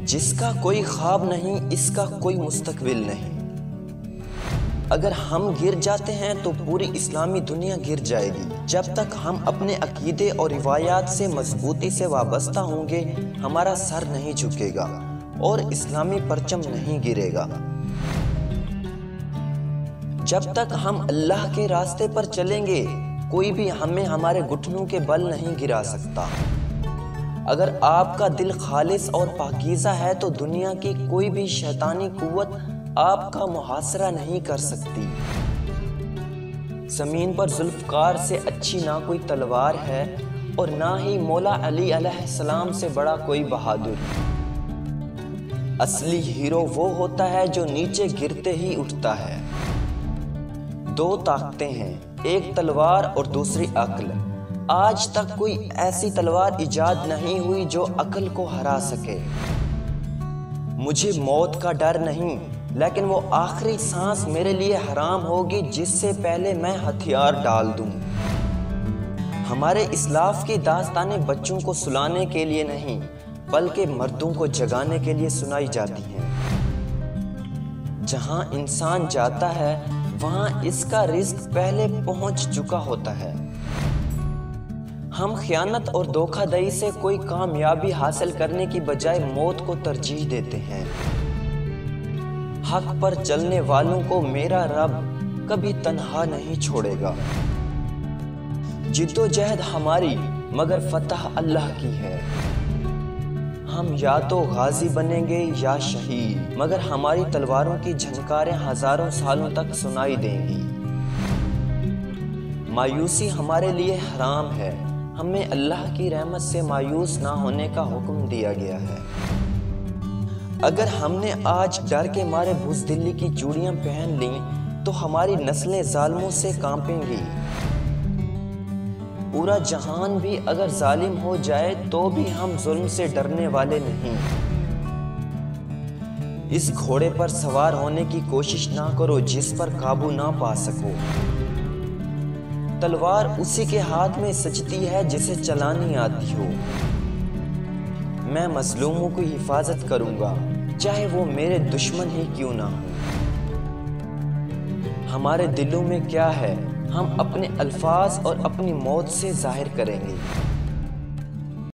जिसका कोई ख्वाब नहीं, इसका कोई मुस्तकबिल नहीं। अगर हम गिर जाते हैं तो पूरी इस्लामी दुनिया गिर जाएगी। जब तक हम अपने अकीदे और रिवायात से मजबूती से वाबस्ता होंगे, हमारा सर नहीं झुकेगा और इस्लामी परचम नहीं गिरेगा। जब तक हम अल्लाह के रास्ते पर चलेंगे, कोई भी हमें हमारे घुटनों के बल नहीं गिरा सकता। अगर आपका दिल खालिस और पाकीज़ा है तो दुनिया की कोई भी शैतानी कुव्वत आपका मुहासरा नहीं कर सकती। ज़मीन पर जुल्फ़कार से अच्छी ना कोई तलवार है और ना ही मौला अली अलैहिस्सलाम से बड़ा कोई बहादुर। असली हीरो वो होता है जो नीचे गिरते ही उठता है। दो ताकतें हैं, एक तलवार और दूसरी अक्ल। आज तक कोई ऐसी तलवार इजाद नहीं हुई जो अक्ल को हरा सके। मुझे मौत का डर नहीं, लेकिन वो आखिरी सांस मेरे लिए हराम होगी जिससे पहले मैं हथियार डाल दूं। हमारे इस्लाफ की दास्तानें बच्चों को सुलाने के लिए नहीं, बल्कि मर्दों को जगाने के लिए सुनाई जाती हैं। जहां इंसान जाता है, वहां इसका रिस्क पहले पहुंच चुका होता है। हम खयानत और धोखाधड़ी से कोई कामयाबी हासिल करने की बजाय मौत को तरजीह देते हैं। हक पर चलने वालों को मेरा रब कभी तन्हा नहीं छोड़ेगा। जिद्दोजहद हमारी, मगर फतह अल्लाह की है। हम या तो गाजी बनेंगे या शहीद, मगर हमारी तलवारों की झनकारें हजारों सालों तक सुनाई देंगी। मायूसी हमारे लिए हराम है। हमें अल्लाह की रहमत से मायूस ना होने का हुक्म दिया गया है। अगर हमने आज डर के मारे बुज़दिली की चूड़ियां पहन ली तो हमारी नस्लें जालिमों से कांपेंगी। पूरा जहान भी अगर जालिम हो जाए तो भी हम जुल्म से डरने वाले नहीं। इस घोड़े पर सवार होने की कोशिश ना करो जिस पर काबू ना पा सको। तलवार उसी के हाथ में सजती है जिसे चलानी आती हो। मैं मजलूमों की हिफाजत करूंगा, चाहे वो मेरे दुश्मन ही क्यों ना हो। हमारे दिलों में क्या है, हम अपने अल्फाज और अपनी मौत से जाहिर करेंगे।